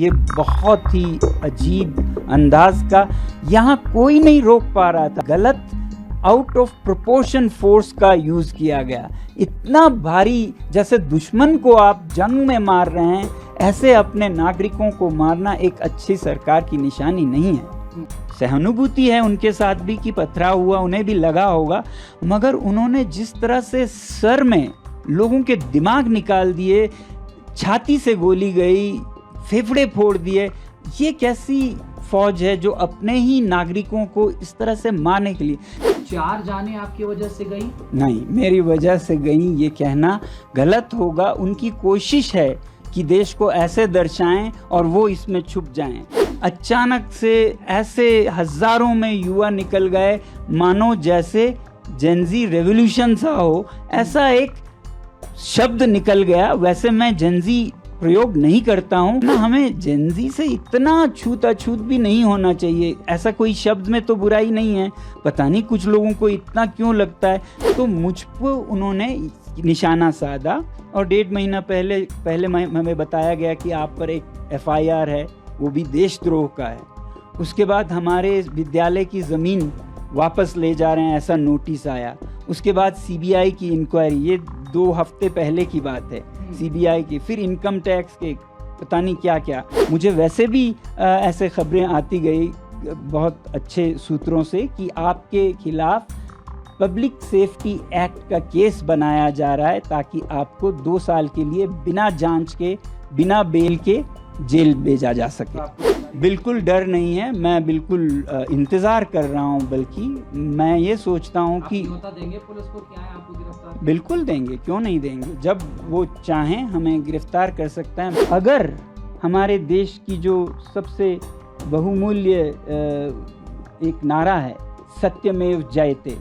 ये बहुत ही अजीब अंदाज का, यहाँ कोई नहीं रोक पा रहा था। गलत आउट ऑफ प्रोपोर्शन फोर्स का यूज किया गया। इतना भारी, जैसे दुश्मन को आप जंग में मार रहे हैं, ऐसे अपने नागरिकों को मारना एक अच्छी सरकार की निशानी नहीं है। सहानुभूति है उनके साथ भी कि पथराव हुआ, उन्हें भी लगा होगा, मगर उन्होंने जिस तरह से सर में लोगों के दिमाग निकाल दिए, छाती से गोली गई, फेफड़े फोड़ दिए, ये कैसी फौज है जो अपने ही नागरिकों को इस तरह से मारने के लिए। 4 जानें आपकी वजह से गई? नहीं, मेरी वजह से गई ये कहना गलत होगा। उनकी कोशिश है कि देश को ऐसे दर्शाएं और वो इसमें छुप जाएं। अचानक से ऐसे हजारों में युवा निकल गए, मानो जैसे जेनजी रेवोल्यूशन सा हो, ऐसा एक शब्द निकल गया। वैसे मैं जेनजी प्रयोग नहीं करता हूँ ना, हमें जेनजी से इतना छूत-अछूत भी नहीं होना चाहिए। ऐसा कोई शब्द में तो बुराई नहीं है, पता नहीं कुछ लोगों को इतना क्यों लगता है। तो मुझ पर उन्होंने निशाना साधा और 1.5 महीना पहले हमें बताया गया कि आप पर एक FIR है, वो भी देशद्रोह का है। उसके बाद हमारे विद्यालय की ज़मीन वापस ले जा रहे हैं, ऐसा नोटिस आया। उसके बाद CBI की इंक्वायरी, ये 2 हफ्ते पहले की बात है, CBI की, फिर इनकम टैक्स के, पता नहीं क्या क्या। मुझे वैसे भी ऐसे खबरें आती गई बहुत अच्छे सूत्रों से कि आपके खिलाफ पब्लिक सेफ्टी एक्ट का केस बनाया जा रहा है ताकि आपको 2 साल के लिए बिना जांच के, बिना बेल के जेल भेजा जा सके। बिल्कुल डर नहीं है, मैं बिल्कुल इंतज़ार कर रहा हूँ। बल्कि मैं ये सोचता हूँ कि देंगे पुलिस को, क्या है आपको गिरफ्तार? बिल्कुल देंगे, क्यों नहीं देंगे। जब वो चाहें हमें गिरफ्तार कर सकते हैं। अगर हमारे देश की जो सबसे बहुमूल्य एक नारा है, सत्यमेव जयते,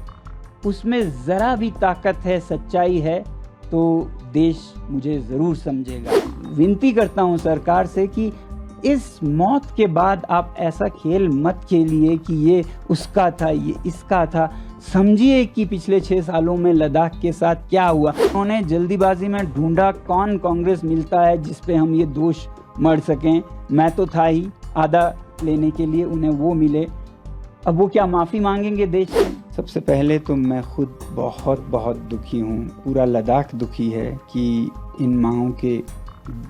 उसमें ज़रा भी ताकत है, सच्चाई है, तो देश मुझे ज़रूर समझेगा। विनती करता हूँ सरकार से कि इस मौत के बाद आप ऐसा खेल मत खेलिए कि ये उसका था, ये इसका था। समझिए कि पिछले 6 सालों में लद्दाख के साथ क्या हुआ। उन्होंने जल्दीबाजी में ढूंढा कौन कांग्रेस मिलता है जिस पे हम ये दोष मढ़ सकें। मैं तो था ही आधा लेने के लिए, उन्हें वो मिले। अब वो क्या माफ़ी मांगेंगे देश से? सबसे पहले तो मैं खुद बहुत दुखी हूँ। पूरा लद्दाख दुखी है कि इन माओं के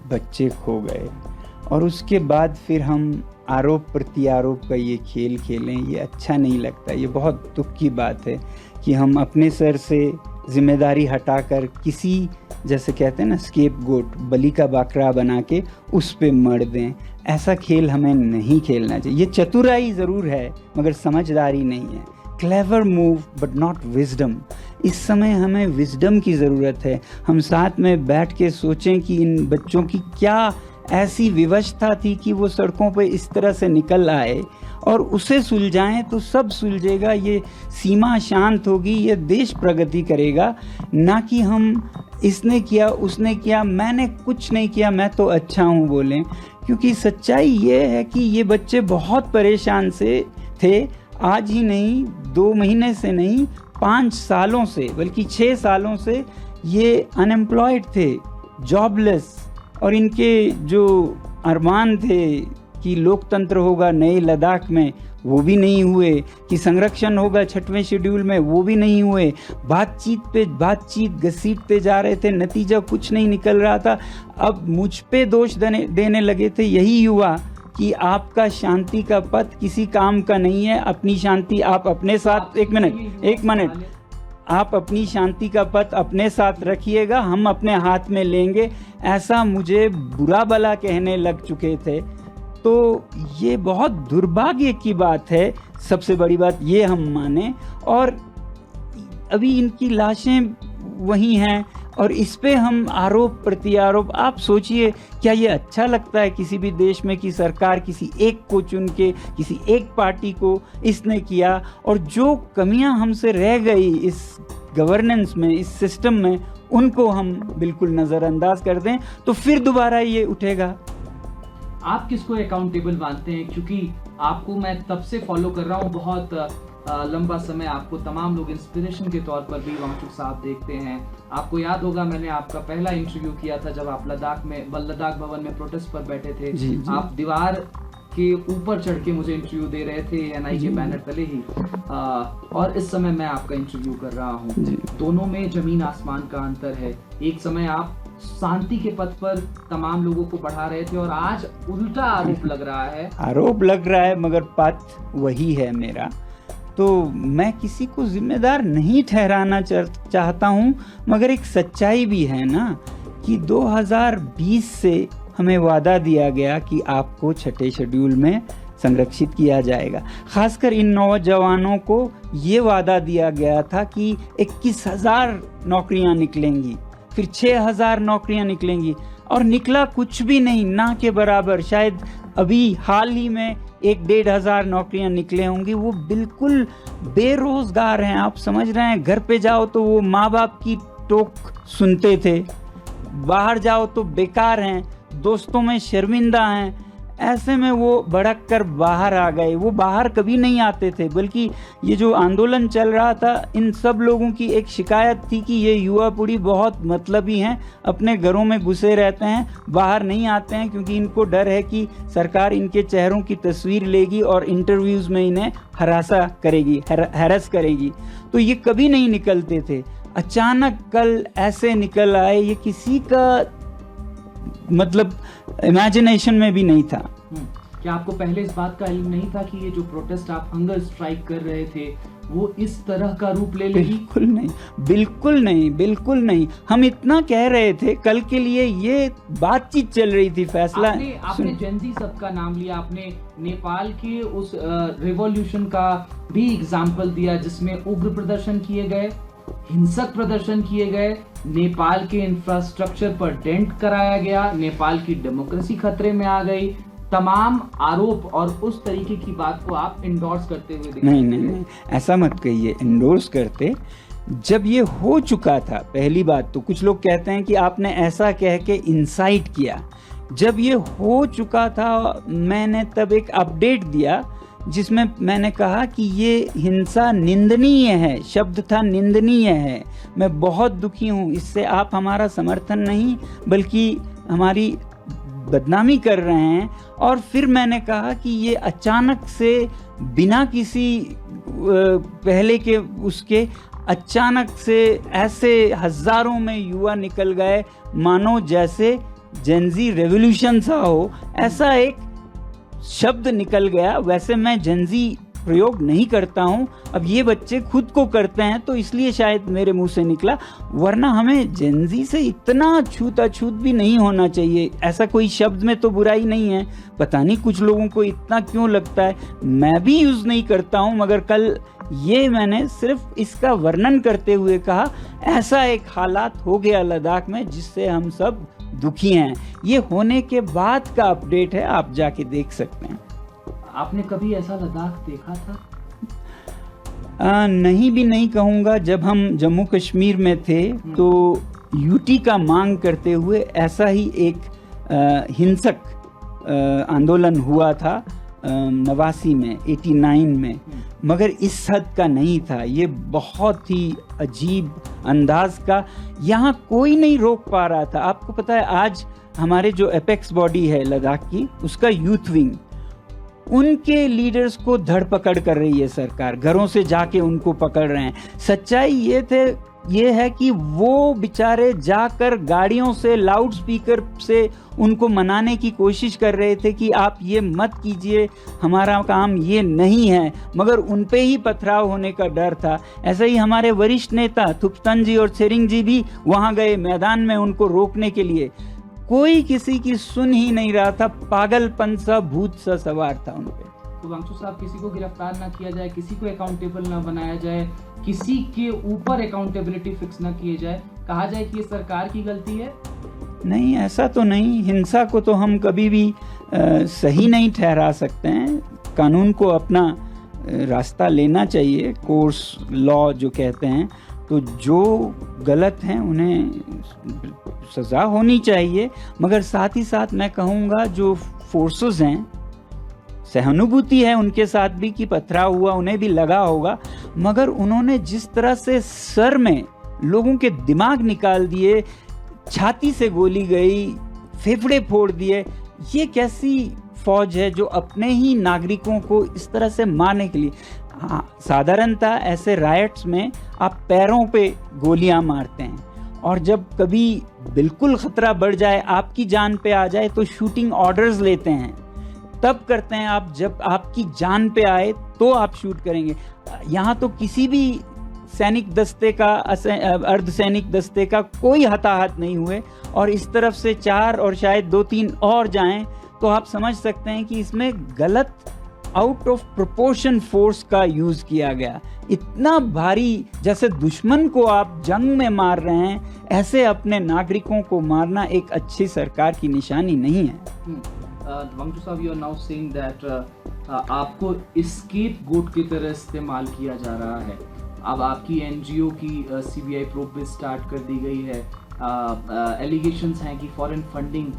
बच्चे खो गए, और उसके बाद फिर हम आरोप प्रत्यारोप का ये खेल खेलें, ये अच्छा नहीं लगता। ये बहुत दुख की बात है कि हम अपने सर से जिम्मेदारी हटाकर किसी, जैसे कहते हैं ना, स्केपगोट, बलि का बकरा बना के उस पे मर दें। ऐसा खेल हमें नहीं खेलना चाहिए। ये चतुराई ज़रूर है मगर समझदारी नहीं है। Clever move but not wisdom. इस समय हमें विजडम की ज़रूरत है। हम साथ में बैठ के सोचें कि इन बच्चों की क्या ऐसी विवशता थी कि वो सड़कों पे इस तरह से निकल आए, और उसे सुलझाएं तो सब सुलझेगा। ये सीमा शांत होगी, ये देश प्रगति करेगा। ना कि हम इसने किया, उसने किया, मैंने कुछ नहीं किया, मैं तो अच्छा हूँ बोलें। क्योंकि सच्चाई ये है कि ये बच्चे बहुत परेशान से थे। आज ही नहीं, 2 महीने से नहीं, 5 सालों से, बल्कि 6 सालों से ये अनएम्प्लॉयड थे, जॉबलेस। और इनके जो अरमान थे कि लोकतंत्र होगा नए लद्दाख में, वो भी नहीं हुए। कि संरक्षण होगा 6वें शेड्यूल में, वो भी नहीं हुए। बातचीत पे बातचीत घसीटते जा रहे थे, नतीजा कुछ नहीं निकल रहा था। अब मुझ पे दोष देने लगे थे यही युवा कि आपका शांति का पथ किसी काम का नहीं है। अपनी शांति आप अपने साथ, एक मिनट, आप अपनी शांति का पथ अपने साथ रखिएगा, हम अपने हाथ में लेंगे। ऐसा मुझे बुरा भला कहने लग चुके थे। तो ये बहुत दुर्भाग्य की बात है। सबसे बड़ी बात ये हम माने, और अभी इनकी लाशें वहीं हैं और इस पे हम आरोप प्रत्यारोप। आप सोचिए, क्या ये अच्छा लगता है किसी भी देश में कि सरकार किसी एक को चुन के, किसी एक पार्टी को इसने किया, और जो कमियां हमसे रह गई इस गवर्नेंस में, इस सिस्टम में, उनको हम बिल्कुल नज़रअंदाज कर दें, तो फिर दोबारा ये उठेगा। आप किसको अकाउंटेबल मानते हैं? क्योंकि आपको मैं तब से फॉलो कर रहा हूँ, बहुत लंबा समय आपको तमाम लोग इंस्पिरेशन के तौर पर भी वांगचुक साहब देखते हैं। आपको याद होगा मैंने आपका पहला इंटरव्यू किया था जब आप लद्दाख भवन में प्रोटेस्ट पर बैठे थे। जी, जी। आप दीवार के ऊपर चढ़ के मुझे इंटरव्यू दे रहे थे एनआई के बैनर तले ही, और इस समय मैं आपका इंटरव्यू कर रहा हूँ। दोनों में जमीन आसमान का अंतर है। एक समय आप शांति के पथ पर तमाम लोगों को बढ़ा रहे थे और आज उल्टा आरोप लग रहा है मगर पथ वही है मेरा। तो मैं किसी को जिम्मेदार नहीं ठहराना चाहता हूँ, मगर एक सच्चाई भी है ना कि 2020 से हमें वादा दिया गया कि आपको छठे शेड्यूल में संरक्षित किया जाएगा। खासकर इन नौजवानों को ये वादा दिया गया था कि 21,000 नौकरियां निकलेंगी, फिर 6,000 नौकरियां निकलेंगी, और निकला कुछ भी नहीं, ना के बराबर। शायद अभी हाल ही में 1,500 नौकरियां निकले होंगी। वो बिल्कुल बेरोजगार हैं, आप समझ रहे हैं। घर पे जाओ तो वो माँ बाप की टोक सुनते थे, बाहर जाओ तो बेकार हैं, दोस्तों में शर्मिंदा हैं। ऐसे में वो भड़क कर बाहर आ गए। वो बाहर कभी नहीं आते थे, बल्कि ये जो आंदोलन चल रहा था, इन सब लोगों की एक शिकायत थी कि ये युवा पीढ़ी बहुत मतलबी हैं, अपने घरों में घुसे रहते हैं, बाहर नहीं आते हैं, क्योंकि इनको डर है कि सरकार इनके चेहरों की तस्वीर लेगी और इंटरव्यूज़ में इन्हें हैरस करेगी। तो ये कभी नहीं निकलते थे। अचानक कल ऐसे निकल आए, ये किसी का मतलब इमेजिनेशन में भी नहीं था। क्या आपको पहले इस बात का इल्म नहीं था कि ये जो प्रोटेस्ट आप हंगर स्ट्राइक कर रहे थे वो इस तरह का रूप ले लेगी? बिल्कुल नहीं, बिल्कुल नहीं, बिल्कुल नहीं। हम इतना कह रहे थे, कल के लिए ये बातचीत चल रही थी। फैसला आपने जेनजी सब का नाम लिया, आपने नेपाल के उस रिवॉल्यूशन का भी एग्जाम्पल दिया जिसमें उग्र प्रदर्शन किए गए, हिंसक प्रदर्शन किए गए, नेपाल के इंफ्रास्ट्रक्चर पर डेंट कराया गया, नेपाल की डेमोक्रेसी खतरे में आ गई। तमाम आरोप और उस तरीके की बात को आप इंडोर्स करते हुए दिखाई नहीं, ऐसा मत कहिए। इंडोर्स करते जब ये हो चुका था, पहली बात तो कुछ लोग कहते हैं कि आपने ऐसा कह के इंसाइट किया। जब ये हो चुका था, मैंने तब एक अपडेट दिया जिसमें मैंने कहा कि ये हिंसा निंदनीय है, शब्द था निंदनीय है। मैं बहुत दुखी हूँ, इससे आप हमारा समर्थन नहीं बल्कि हमारी बदनामी कर रहे हैं। और फिर मैंने कहा कि ये अचानक से बिना किसी पहले के उसके अचानक से ऐसे हजारों में युवा निकल गए, मानो जैसे जेनजी रेवोल्यूशन सा हो, ऐसा एक शब्द निकल गया। वैसे मैं जेनजी प्रयोग नहीं करता हूं, अब ये बच्चे खुद को करते हैं तो इसलिए शायद मेरे मुंह से निकला, वरना हमें जेनजी से इतना छूत भी नहीं होना चाहिए। ऐसा कोई शब्द में तो बुराई नहीं है, पता नहीं कुछ लोगों को इतना क्यों लगता है। मैं भी यूज नहीं करता हूं, मगर कल ये मैंने सिर्फ इसका वर्णन करते हुए कहा, ऐसा एक हालात हो गया लद्दाख में जिससे हम सब दुखी हैं। ये होने के बाद का अपडेट है, आप जाके देख सकते हैं। आपने कभी ऐसा लद्दाख देखा था? नहीं भी नहीं कहूँगा। जब हम जम्मू कश्मीर में थे तो यूटी का मांग करते हुए ऐसा ही एक हिंसक आंदोलन हुआ था 89 में, 89 में, मगर इस हद का नहीं था। ये बहुत ही अजीब अंदाज का, यहाँ कोई नहीं रोक पा रहा था। आपको पता है आज हमारे जो एपेक्स बॉडी है लद्दाख की, उसका यूथ विंग, उनके लीडर्स को धरपकड़ कर रही है सरकार, घरों से जाके उनको पकड़ रहे हैं। सच्चाई ये है कि वो बेचारे जाकर गाड़ियों से लाउड स्पीकर से उनको मनाने की कोशिश कर रहे थे कि आप ये मत कीजिए, हमारा काम ये नहीं है, मगर उन पे ही पथराव होने का डर था। ऐसा ही हमारे वरिष्ठ नेता थुप्तन जी और सेरिंग जी भी वहाँ गए मैदान में उनको रोकने के लिए। कोई किसी की सुन ही नहीं रहा था, पागलपन सा, भूत सा सवार था उन पे। तो वांगचुक साहब, किसी को गिरफ्तार ना किया जाए, किसी को अकाउंटेबल ना बनाया जाए, किसी के ऊपर अकाउंटेबिलिटी फिक्स ना किए जाए, कहा जाए कि ये सरकार की गलती है? नहीं, ऐसा तो नहीं। हिंसा को तो हम कभी भी सही नहीं ठहरा सकते हैं। कानून को अपना रास्ता लेना चाहिए, कोर्स लॉ जो कहते हैं। तो जो गलत हैं उन्हें सज़ा होनी चाहिए, मगर साथ ही साथ मैं कहूँगा जो फोर्सेस हैं, सहानुभूति है उनके साथ भी कि पथराव हुआ, उन्हें भी लगा होगा, मगर उन्होंने जिस तरह से सर में लोगों के दिमाग निकाल दिए, छाती से गोली गई, फेफड़े फोड़ दिए, ये कैसी फौज है जो अपने ही नागरिकों को इस तरह से मारने के लिए। हाँ, साधारणतः ऐसे रायट्स में आप पैरों पे गोलियां मारते हैं, और जब कभी बिल्कुल खतरा बढ़ जाए, आपकी जान पे आ जाए, तो शूटिंग ऑर्डर्स लेते हैं, तब करते हैं आप। जब आपकी जान पे आए तो आप शूट करेंगे। यहाँ तो किसी भी सैनिक दस्ते का, अर्धसैनिक दस्ते का कोई हताहत नहीं हुए, और इस तरफ से 4 और शायद 2-3 और जाएं, तो आप समझ सकते हैं कि इसमें गलत, आउट ऑफ प्रोपोर्शन फोर्स का यूज किया गया। इतना भारी, जैसे दुश्मन को आप जंग में मार रहे हैं, ऐसे अपने नागरिकों को मारना एक अच्छी सरकार की निशानी नहीं है। वांगचुक साहब, you are now saying that आपको स्केप गोट की तरह इस्तेमाल किया जा रहा है। अब आपकी एनजीओ की सीबीआई प्रोब भी स्टार्ट कर दी गई है। एलिगेशंस हैं कि फॉरेन फंडिंग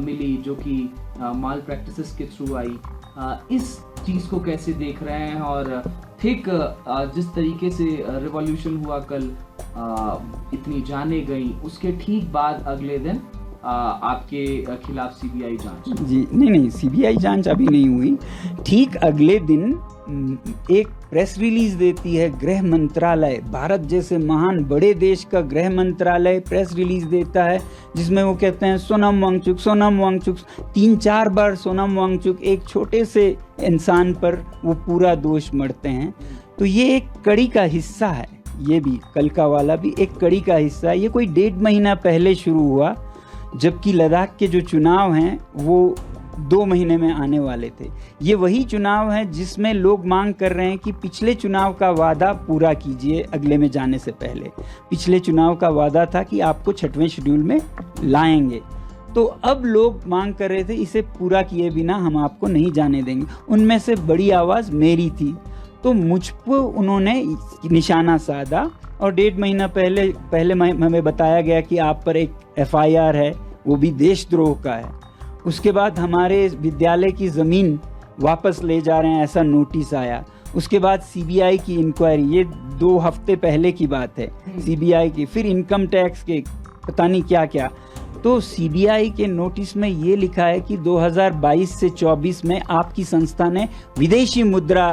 मिली जो कि माल प्रैक्टिसेस के थ्रू आई। इस चीज़ को कैसे देख रहे हैं? और ठीक जिस तरीके से रिवॉल्यूशन हुआ कल, इतनी जाने गई, उसके ठीक बाद अगले दिन आपके खिलाफ सीबीआई जांच। जी नहीं, सीबीआई जांच अभी नहीं हुई। ठीक अगले दिन एक प्रेस रिलीज देती है गृह मंत्रालय, भारत जैसे महान बड़े देश का गृह मंत्रालय प्रेस रिलीज देता है, जिसमें वो कहते हैं सोनम वांगचुक, सोनम वांगचुक। 3-4 बार सोनम वांगचुक, एक छोटे से इंसान पर वो पूरा दोष मढ़ते हैं। तो ये एक कड़ी का हिस्सा है, ये भी कल का वाला भी एक कड़ी का हिस्सा है। ये कोई 1.5 महीना पहले शुरू हुआ, जबकि लद्दाख के जो चुनाव हैं वो 2 महीने में आने वाले थे। ये वही चुनाव है जिसमें लोग मांग कर रहे हैं कि पिछले चुनाव का वादा पूरा कीजिए अगले में जाने से पहले। पिछले चुनाव का वादा था कि आपको 6वें शेड्यूल में लाएंगे, तो अब लोग मांग कर रहे थे इसे पूरा किए बिना हम आपको नहीं जाने देंगे। उनमें से बड़ी आवाज़ मेरी थी, तो मुझ पर उन्होंने निशाना साधा, और 1.5 महीना पहले हमें बताया गया कि आप पर एक FIR है, वो भी देशद्रोह का है। उसके बाद हमारे विद्यालय की ज़मीन वापस ले जा रहे हैं, ऐसा नोटिस आया। उसके बाद सीबीआई की इंक्वायरी, ये 2 हफ्ते पहले की बात है, सीबीआई की, फिर इनकम टैक्स के, पता नहीं क्या क्या। तो सीबीआई के नोटिस में ये लिखा है कि 2022 से 24 में आपकी संस्था ने विदेशी मुद्रा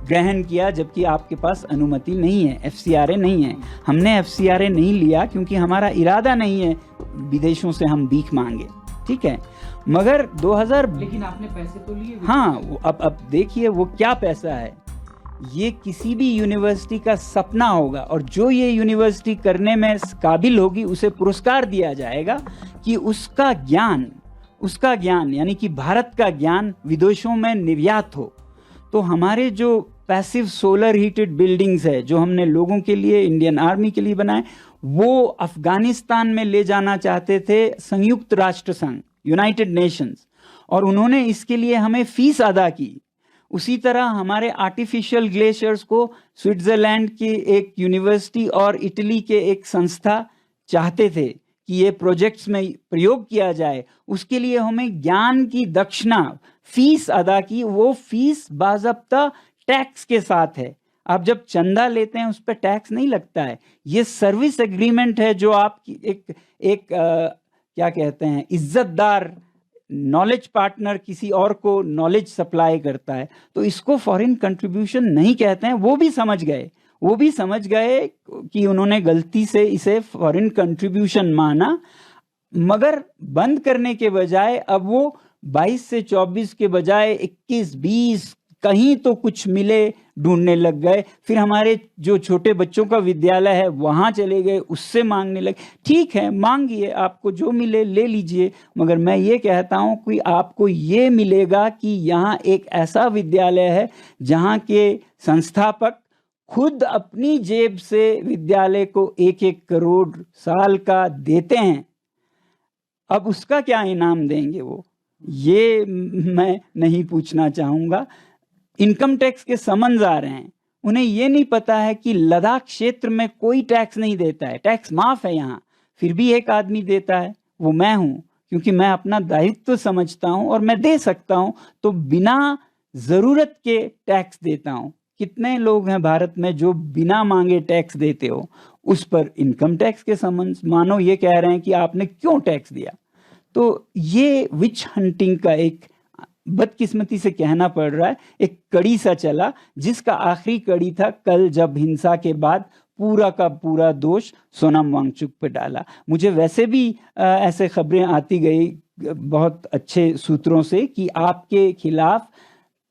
ग्रहण किया, जबकि आपके पास अनुमति नहीं है, FCRA नहीं है। हमने FCRA नहीं लिया क्योंकि हमारा इरादा नहीं है विदेशों से हम भीख मांगे, ठीक है। मगर 2000, लेकिन आपने पैसे तो लिए। हाँ, अब देखिए वो क्या पैसा है। ये किसी भी यूनिवर्सिटी का सपना होगा, और जो ये यूनिवर्सिटी करने में काबिल होगी उसे पुरस्कार दिया जाएगा कि उसका ज्ञान यानी कि भारत का ज्ञान विदेशों में निर्यात हो। तो हमारे जो पैसिव सोलर हीटेड बिल्डिंग्स है जो हमने लोगों के लिए, इंडियन आर्मी के लिए बनाए, वो अफगानिस्तान में ले जाना चाहते थे संयुक्त राष्ट्र संघ, यूनाइटेड नेशंस, और उन्होंने इसके लिए हमें फीस अदा की। उसी तरह हमारे आर्टिफिशियल ग्लेशियर्स को स्विट्जरलैंड की एक यूनिवर्सिटी और इटली के एक संस्था चाहते थे कि ये प्रोजेक्ट्स में प्रयोग किया जाए। उसके लिए हमें ज्ञान की दक्षिणा, फीस अदा की। वो फीस बाज़ाब्ता टैक्स के साथ है। आप जब चंदा लेते हैं उस पर टैक्स नहीं लगता है। ये सर्विस एग्रीमेंट है जो आपकी एक क्या कहते हैं, इज्जतदार नॉलेज पार्टनर किसी और को नॉलेज सप्लाई करता है। तो इसको फॉरेन कंट्रीब्यूशन नहीं कहते हैं। वो भी समझ गए कि उन्होंने गलती से इसे फॉरेन कंट्रीब्यूशन माना, मगर बंद करने के बजाय अब वो 22 से 24 के बजाय 21-20 कहीं तो कुछ मिले ढूंढने लग गए। फिर हमारे जो छोटे बच्चों का विद्यालय है वहाँ चले गए, उससे मांगने लगे। ठीक है, मांगिए, आपको जो मिले ले लीजिए, मगर मैं ये कहता हूँ कि आपको ये मिलेगा कि यहाँ एक ऐसा विद्यालय है जहाँ के संस्थापक खुद अपनी जेब से विद्यालय को 1-1 करोड़ साल का देते हैं। अब उसका क्या इनाम देंगे वो, ये मैं नहीं पूछना चाहूँगा। इनकम टैक्स के समन्स आ रहे हैं, उन्हें ये नहीं पता है कि लद्दाख क्षेत्र में कोई टैक्स नहीं देता है, टैक्स माफ है यहाँ, फिर भी एक आदमी देता है, वो मैं हूँ, क्योंकि मैं अपना दायित्व समझता हूँ और मैं दे सकता हूँ। तो बिना ज़रूरत के टैक्स देता हूँ। कितने लोग हैं भारत में जो बिना मांगे टैक्स देते हो, उस पर इनकम टैक्स के समन्स मानो ये कह रहे हैं कि आपने क्यों टैक्स दिया। तो ये विच हंटिंग का एक, बदकिस्मती से कहना पड़ रहा है, एक कड़ी सा चला, जिसका आखिरी कड़ी था कल जब हिंसा के बाद पूरा का पूरा दोष सोनम वांगचुक पे डाला। मुझे वैसे भी ऐसे खबरें आती गई बहुत अच्छे सूत्रों से कि आपके खिलाफ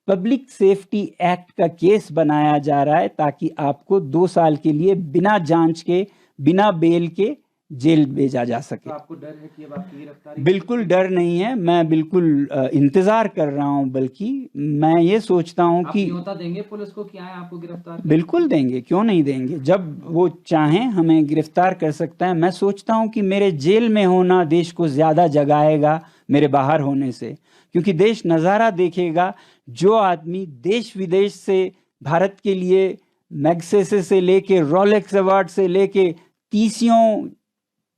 पब्लिक सेफ्टी एक्ट का केस बनाया जा रहा है ताकि आपको 2 साल के लिए बिना जांच के, बिना बेल के जेल भेजा जा सके। तो आपको डर है कि अब आपकी गिरफ्तारी? बिल्कुल डर नहीं है, मैं बिल्कुल इंतजार कर रहा हूं, बल्कि मैं ये सोचता हूं कि न्योता देंगे पुलिस को कि आए आपको गिरफ्तार? बिल्कुल देंगे, क्यों नहीं देंगे। जब वो चाहें हमें गिरफ्तार कर सकता है। मैं सोचता हूं कि मेरे जेल में होना देश को ज्यादा जगाएगा मेरे बाहर होने से, क्योंकि देश नज़ारा देखेगा। जो आदमी देश विदेश से भारत के लिए मैग्सेसे से लेके रोलेक्स अवार्ड से लेके 30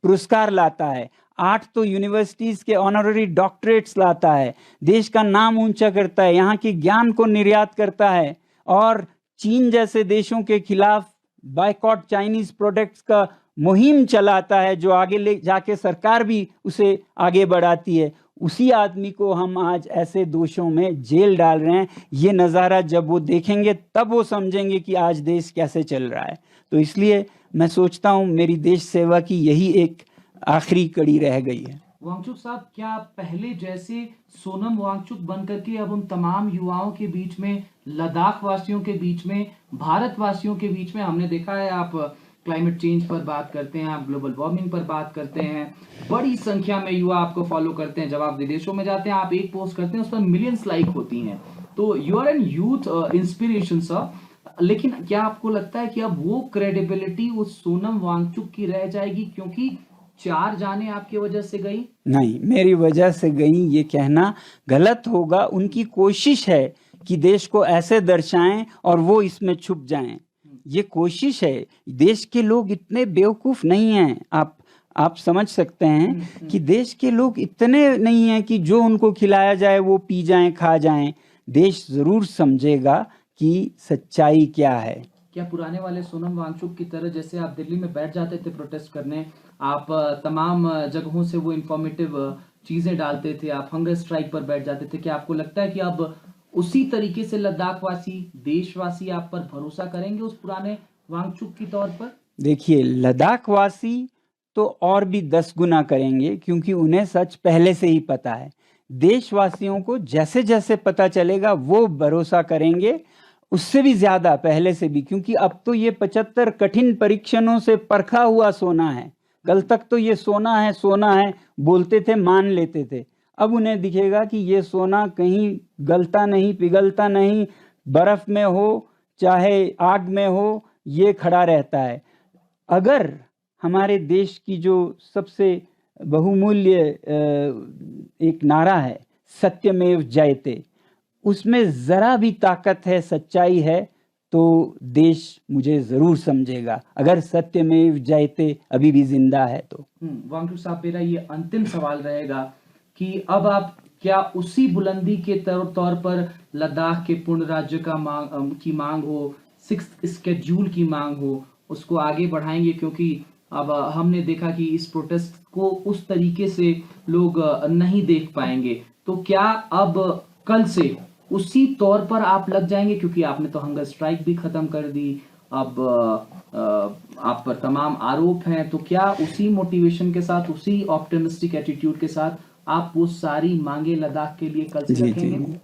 पुरस्कार लाता है, 8 तो यूनिवर्सिटीज के ऑनररी डॉक्टरेट्स लाता है, देश का नाम ऊंचा करता है, यहाँ के ज्ञान को निर्यात करता है, और चीन जैसे देशों के खिलाफ बायकॉट चाइनीज प्रोडक्ट्स का मुहिम चलाता है, जो आगे ले जाके सरकार भी उसे आगे बढ़ाती है। उसी आदमी को हम आज ऐसे दोषों में जेल डाल रहे हैं। ये नज़ारा जब वो देखेंगे तब वो समझेंगे कि आज देश कैसे चल रहा है। तो इसलिए मैं सोचता हूँ मेरी देश सेवा की यही एक आखिरी कड़ी रह गई है। वांगचुक साहब, क्या पहले जैसे सोनम वांगचुक बनकर के अब उन तमाम युवाओं के बीच में, लद्दाख वासियों के बीच में, भारत वासियों के बीच में, हमने देखा है आप क्लाइमेट चेंज पर बात करते हैं, आप ग्लोबल वार्मिंग पर बात करते हैं, बड़ी संख्या में युवा आपको फॉलो करते हैं। जब आप विदेशों में जाते हैं, आप एक पोस्ट करते हैं, उस पर मिलियंस लाइक होती हैं। तो you are an youth inspiration sir, लेकिन क्या आपको लगता है कि अब वो क्रेडिबिलिटी उस सोनम वांगचुक की रह जाएगी, क्योंकि 4 जाने आपकी वजह से गई? नहीं, मेरी वजह से गई ये कहना गलत होगा। उनकी कोशिश है कि देश को ऐसे दर्शाएं और वो इसमें छुप जाएं। ये कोशिश है। देश के लोग इतने बेवकूफ नहीं हैं। आप समझ सकते हैं कि देश के लोग इतने नहीं हैं कि जो उनको खिलाया जाए वो पी जाएं, खा जाएं। देश जरूर समझेगा कि सच्चाई क्या है। क्या पुराने वाले सोनम वांगचुक की तरह, जैसे आप दिल्ली में बैठ जाते थे प्रोटेस्ट करने, आप तमाम जगहों से वो इंफॉर्मेटिव चीजें डालते थे, आप हंगर स्ट्राइक पर बैठ जाते थे, क्या आपको लगता है कि अब उसी तरीके से लद्दाख वासी, देशवासी आप पर भरोसा करेंगे उस पुराने वांगचुक की तौर पर? देखिए, लद्दाख वासी तो और भी 10 गुना करेंगे, क्योंकि उन्हें सच पहले से ही पता है। देशवासियों को जैसे जैसे पता चलेगा वो भरोसा करेंगे, उससे भी ज्यादा पहले से भी, क्योंकि अब तो ये 75 कठिन परीक्षणों से परखा हुआ सोना है। कल तक तो ये सोना है बोलते थे, मान लेते थे। अब उन्हें दिखेगा कि ये सोना कहीं गलता नहीं, पिघलता नहीं, बर्फ में हो चाहे आग में हो, ये खड़ा रहता है। अगर हमारे देश की जो सबसे बहुमूल्य एक नारा है, सत्यमेव जयते, उसमें जरा भी ताकत है, सच्चाई है, तो देश मुझे जरूर समझेगा, अगर सत्यमेव जयते अभी भी जिंदा है तो। वांगचुक साहब, मेरा ये अंतिम सवाल रहेगा कि अब आप क्या उसी बुलंदी के तौर पर लद्दाख के पूर्ण राज्य की मांग हो, 6th स्केड्यूल की मांग हो, उसको आगे बढ़ाएंगे? क्योंकि अब हमने देखा कि इस प्रोटेस्ट को उस तरीके से लोग नहीं देख पाएंगे, तो क्या अब कल से उसी तौर पर आप लग जाएंगे? क्योंकि आपने तो हंगर स्ट्राइक भी खत्म कर दी, अब आप पर तमाम आरोप हैं, तो क्या उसी मोटिवेशन के साथ, उसी ऑप्टिमिस्टिक एटीट्यूड के साथ आप वो सारी मांगे लद्दाख के लिए कल से रखेंगे?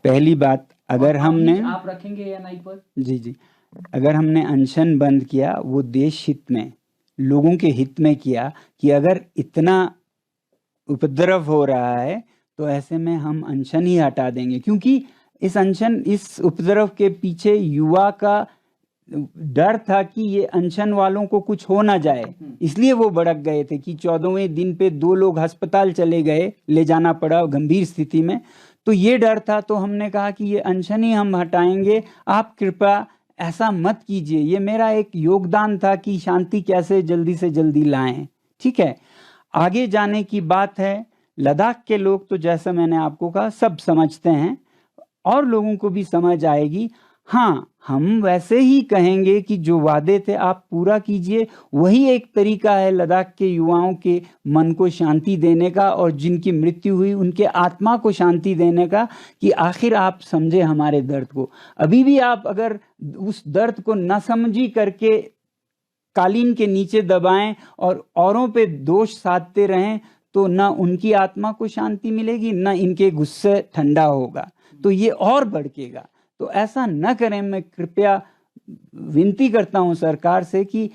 पहली बात, अगर हमने, आप रखेंगे एएनआई पर? जी, अगर हमने अनशन बंद किया वो देश हित में, लोगों के हित में किया, कि अगर इतना उपद्रव हो रहा है तो ऐसे में हम अनशन ही हटा देंगे, क्योंकि इस उपद्रव के पीछे युवा का डर था कि ये अनशन वालों को कुछ हो ना जाए, इसलिए वो भड़क गए थे कि 14वें दिन पे 2 लोग अस्पताल चले गए, ले जाना पड़ा गंभीर स्थिति में। तो ये डर था, तो हमने कहा कि ये अनशन ही हम हटाएंगे, आप कृपया ऐसा मत कीजिए। ये मेरा एक योगदान था कि शांति कैसे जल्दी से जल्दी लाएं। ठीक है, आगे जाने की बात है। लद्दाख के लोग तो जैसा मैंने आपको कहा सब समझते हैं, और लोगों को भी समझ आएगी। हाँ, हम वैसे ही कहेंगे कि जो वादे थे आप पूरा कीजिए, वही एक तरीका है लद्दाख के युवाओं के मन को शांति देने का और जिनकी मृत्यु हुई उनके आत्मा को शांति देने का, कि आखिर आप समझे हमारे दर्द को। अभी भी आप अगर उस दर्द को न समझी करके कालीन के नीचे दबाएं और औरों पे दोष साधते रहें, तो न उनकी आत्मा को शांति मिलेगी, न इनके गुस्से ठंडा होगा, तो ये और भड़केगा। तो ऐसा न करें। मैं कृपया विनती करता हूं सरकार से कि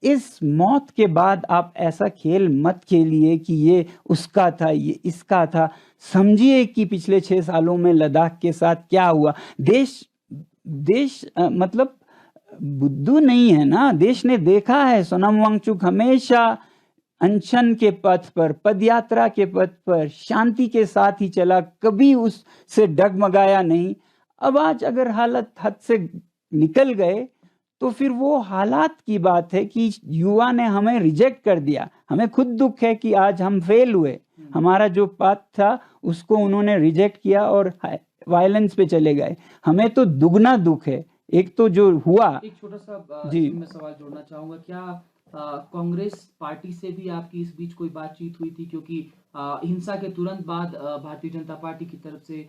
इस मौत के बाद आप ऐसा खेल मत खेलिए कि ये उसका था, ये इसका था। समझिए कि पिछले 6 सालों में लद्दाख के साथ क्या हुआ। देश मतलब बुद्धू नहीं है ना, देश ने देखा है। सोनम वांगचुक हमेशा अनशन के पथ पर, पदयात्रा के पथ पर शांति के साथ ही चला, कभी उससे डगमगाया नहीं। अब आज अगर हालत हद से निकल गए तो फिर वो हालात की बात है कि युवा ने हमें रिजेक्ट कर दिया। हमें खुद दुख है कि आज हम फेल हुए, हमारा जो पाथ था उसको उन्होंने रिजेक्ट किया और वायलेंस पे चले गए। हमें तो दुगना दुख है। एक तो जो हुआ, एक छोटा सा जी मैं सवाल जोड़ना चाहूंगा, क्या कांग्रेस पार्टी से भी आपकी इस बीच कोई बातचीत हुई थी? क्योंकि हिंसा के तुरंत बाद भारतीय जनता पार्टी की तरफ से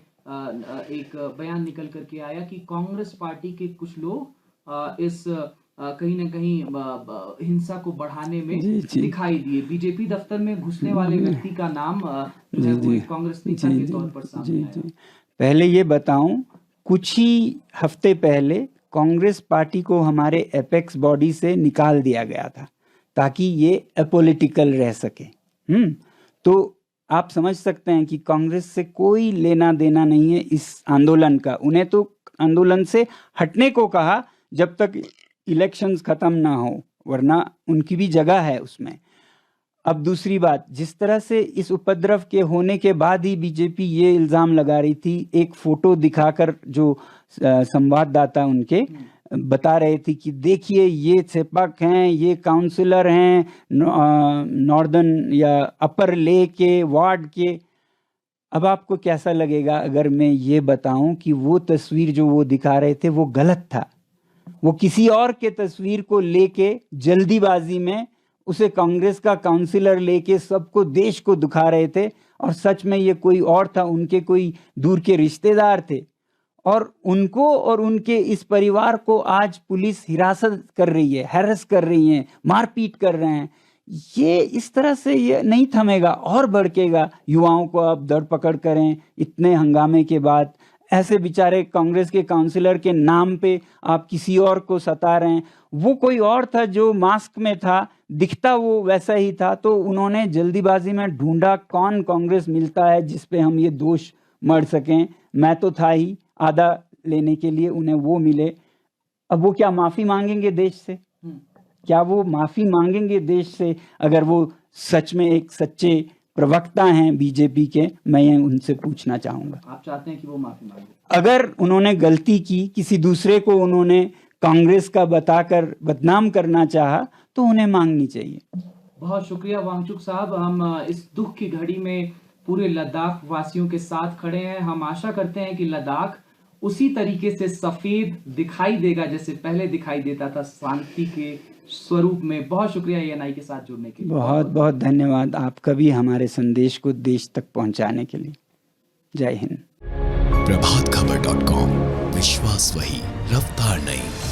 एक बयान निकल करके आया कि कांग्रेस पार्टी के कुछ लोग इस कहीं ना कहीं हिंसा को बढ़ाने में दिखाई दिए। बीजेपी दफ्तर में घुसने वाले व्यक्ति का नाम जो है वो कांग्रेस नेता के तौर पर सामने आया। पहले ये बताऊं, कुछ ही हफ्ते पहले कांग्रेस पार्टी को हमारे एपेक्स बॉडी से निकाल दिया गया था ताकि ये अपॉलिटिकल रह सके। तो आप समझ सकते हैं कि कांग्रेस से कोई लेना देना नहीं है इस आंदोलन का। उन्हें तो आंदोलन से हटने को कहा जब तक इलेक्शंस खत्म ना हो, वरना उनकी भी जगह है उसमें। अब दूसरी बात, जिस तरह से इस उपद्रव के होने के बाद ही बीजेपी ये इल्ज़ाम लगा रही थी, एक फोटो दिखाकर जो संवाददाता उनके बता रहे थे कि देखिए ये सेपक हैं, ये काउंसलर हैं नॉर्दर्न या अपर ले के वार्ड के। अब आपको कैसा लगेगा अगर मैं ये बताऊं कि वो तस्वीर जो वो दिखा रहे थे वो गलत था। वो किसी और के तस्वीर को लेके जल्दीबाजी में उसे कांग्रेस का काउंसलर लेके सबको, देश को दिखा रहे थे, और सच में ये कोई और था, उनके कोई दूर के रिश्तेदार थे। और उनको और उनके इस परिवार को आज पुलिस हिरासत कर रही है, हैरेस कर रही है, मारपीट कर रहे हैं। ये इस तरह से ये नहीं थमेगा और भड़केगा। युवाओं को अब दर पकड़ करें इतने हंगामे के बाद। ऐसे बेचारे कांग्रेस के काउंसलर के नाम पे आप किसी और को सता रहे हैं। वो कोई और था जो मास्क में था, दिखता वो वैसा ही था, तो उन्होंने जल्दीबाजी में ढूंढा कौन कांग्रेस मिलता है जिस पे हम ये दोष मढ़ सकें। मैं तो था ही आधा लेने के लिए, उन्हें वो मिले। अब वो क्या माफ़ी मांगेंगे देश से? क्या वो माफ़ी मांगेंगे देश से अगर वो सच में एक सच्चे प्रवक्ता हैं बीजेपी के? मैं ये उनसे पूछना चाहूँगा। आप चाहते हैं कि वो माफ़ी मांगे? अगर उन्होंने गलती की, किसी दूसरे को उन्होंने कांग्रेस का बताकर बदनाम करना चाहा, तो उन्हें मांगनी चाहिए। बहुत शुक्रिया वांगचुक साहब। हम इस दुख की घड़ी में पूरे लद्दाख वासियों के साथ खड़े हैं। हम आशा करते हैं कि लद्दाख उसी तरीके से सफेद दिखाई देगा जैसे पहले दिखाई देता था, शांति के स्वरूप में। बहुत शुक्रिया ENI के साथ जुड़ने के लिए। बहुत बहुत धन्यवाद आपका भी हमारे संदेश को देश तक पहुंचाने के लिए। जय हिंद। प्रभातखबर.com, विश्वास वही, रफ्तार नहीं।